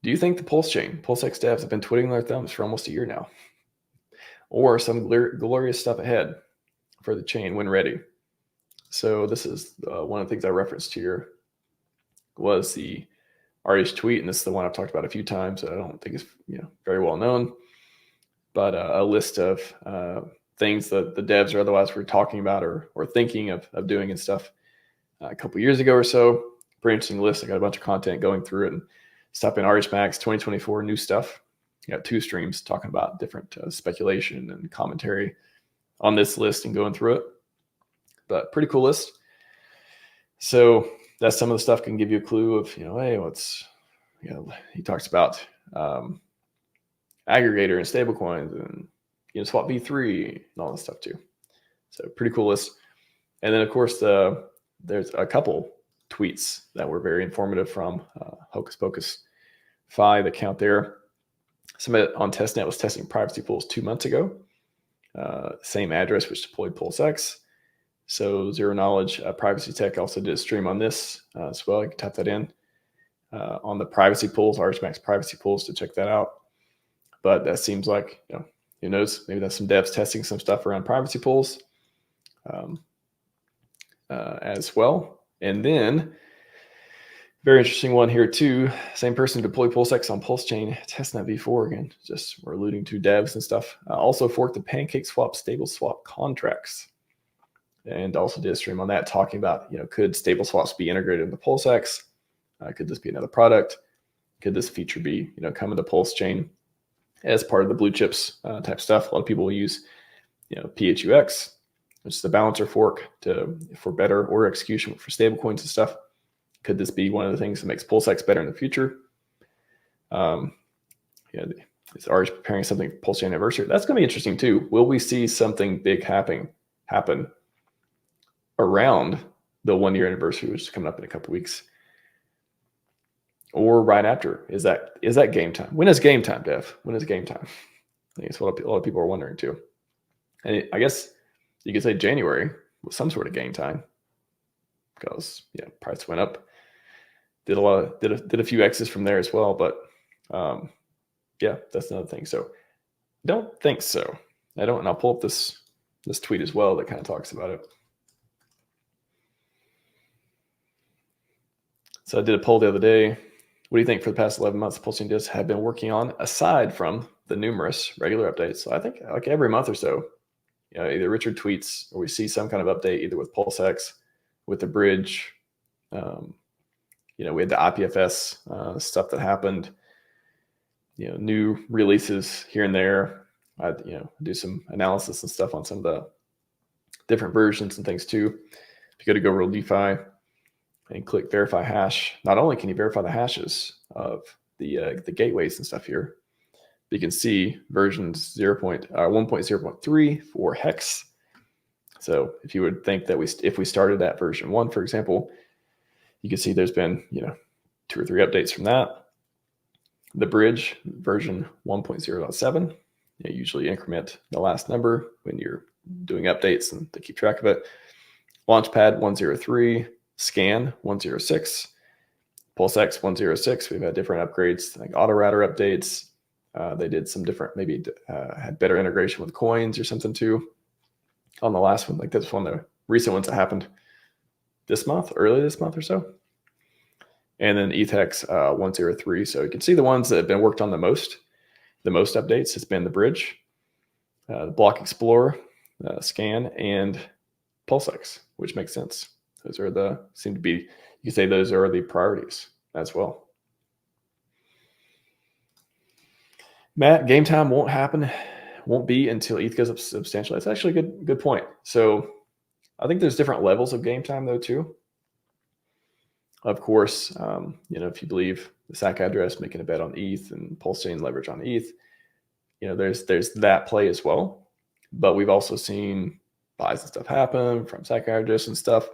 Do you think the PulseChain, PulseX devs have been twiddling their thumbs for almost a year now? Or some glorious stuff ahead for the chain when ready? So this is one of the things I referenced here was the RH tweet, and this is the one I've talked about a few times. I don't think it's very well known, but a list of things that the devs or otherwise were talking about or thinking of doing and stuff a couple years ago or so. Pretty interesting list. I got a bunch of content going through it and stuff in RHMax 2024 new stuff. I got 2 streams talking about different speculation and commentary on this list and going through it. But pretty cool list. So that's some of the stuff can give you a clue of, hey, what's, he talks about aggregator and stablecoins and Uniswap v3 and all this stuff too. So pretty cool list. And then of course there's a couple tweets that were very informative from Hocus Pocus Phi that count there. Some of it on testnet was testing privacy pools 2 months ago. Same address which deployed PulseX. So Zero Knowledge Privacy Tech also did a stream on this as well. You can type that in on the privacy pools, RHMax privacy pools, to check that out. But that seems like, who knows, maybe that's some devs testing some stuff around privacy pools as well. And then, very interesting one here too. Same person deployed PulseX on PulseChain testnet v4 again. Just we're alluding to devs and stuff. Also forked the PancakeSwap stable swap contracts. And also did a stream on that talking about, could stable swaps be integrated into PulseX? Could this be another product? Could this feature be, coming to PulseChain as part of the blue chips type stuff? A lot of people will use, PHUX, which is the balancer fork for better order execution for stablecoins and stuff. Could this be one of the things that makes PulseX better in the future? Is RH preparing something for PulseChain anniversary? That's going to be interesting too. Will we see something big happen around the 1-year anniversary, which is coming up in a couple weeks, or right after? Is that game time? When is game time, Dev? When is game time? I think it's what a lot of people are wondering too. And I guess you could say January was some sort of game time because price went up. Did a few X's from there as well, but that's another thing. So don't think so. I don't, and I'll pull up this tweet as well that kind of talks about it. So I did a poll the other day. What do you think for the past 11 months PulseChain devs have been working on aside from the numerous regular updates? So I think like every month or so, either Richard tweets or we see some kind of update either with PulseX, with the bridge. We had the IPFS stuff that happened. New releases here and there. I do some analysis and stuff on some of the different versions and things too. If you go to Go Real DeFi and click verify hash, not only can you verify the hashes of the gateways and stuff here, but you can see versions 1.0.3 for hex. So if you would think that if we started at version 1, for example, you can see there's been 2 or 3 updates from that. The bridge version 1.0.7, usually increment the last number when you're doing updates and to keep track of it. Launchpad 103, Scan 106, PulseX 106. We've had different upgrades, like auto router updates. They did some different, maybe had better integration with coins or something too on the last one. Like that's one of the recent ones that happened early this month or so. And then ETHEX 103. So you can see the ones that have been worked on the most updates has been the bridge, the Block Explorer, Scan, and PulseX, which makes sense. Those are you can say those are the priorities as well. Matt, game time won't be until ETH goes up substantially. That's actually a good point. So I think there's different levels of game time though too. Of course, if you believe the SAC address making a bet on ETH and PulseChain leverage on ETH, there's that play as well. But we've also seen buys and stuff happen from SAC address and stuff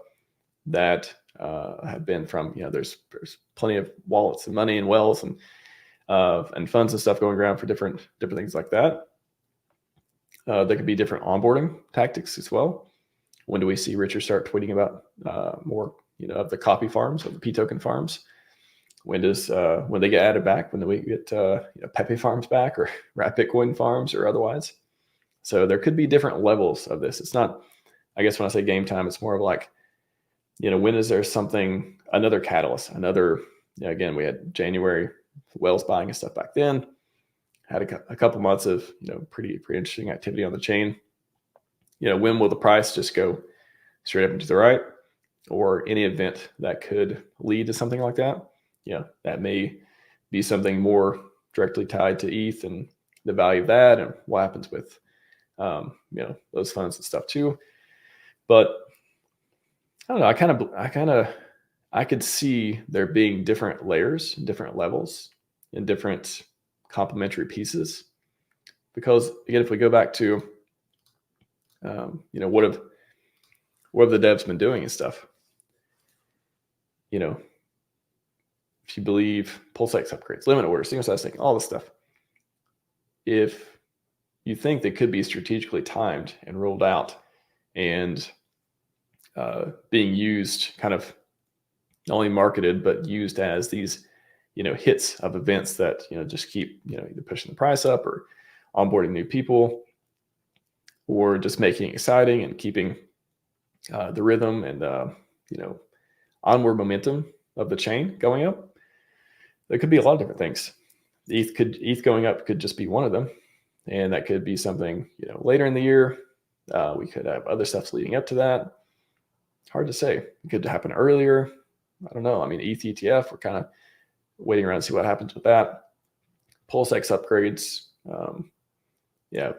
that have been from, there's plenty of wallets and money and wells and funds and stuff going around for different things like that. There could be different onboarding tactics as well. When do we see Richard start tweeting about more, of the copy farms, of the P token farms? when they get added back, when we get Pepe farms back, or Rat Bitcoin farms, or otherwise. So there could be different levels of this. It's not, I guess when I say game time, it's more of like, when is there something, another catalyst, again, we had January whales buying and stuff back then, had a couple months of, pretty interesting activity on the chain. When will the price just go straight up and to the right, or any event that could lead to something like that? That may be something more directly tied to ETH and the value of that, and what happens with, those funds and stuff too. But I don't know. I could see there being different layers, different levels, and different complementary pieces. Because again, if we go back to, what have the devs been doing and stuff? If you believe PulseX upgrades, limit orders, single size staking, all this stuff. If you think they could be strategically timed and rolled out and being used, kind of not only marketed, but used as these, hits of events that, just keep, either pushing the price up or onboarding new people, or just making it exciting and keeping the rhythm and, onward momentum of the chain going up. There could be a lot of different things. ETH going up could just be one of them. And that could be something, later in the year. We could have other stuff leading up to that. Hard to say. It could happen earlier. I don't know. I mean, ETH ETF, we're kind of waiting around to see what happens with that. PulseX upgrades.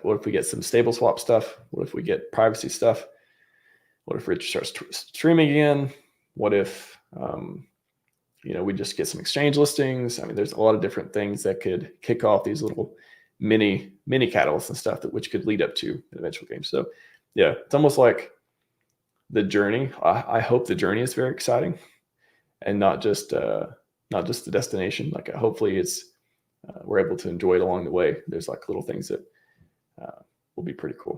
What if we get some stable swap stuff? What if we get privacy stuff? What if Rich starts streaming again? What if, we just get some exchange listings? I mean, there's a lot of different things that could kick off these little mini catalysts and stuff which could lead up to an eventual game. So yeah, it's almost like the journey. I hope the journey is very exciting, and not just the destination. Like, hopefully it's we're able to enjoy it along the way. There's like little things that will be pretty cool.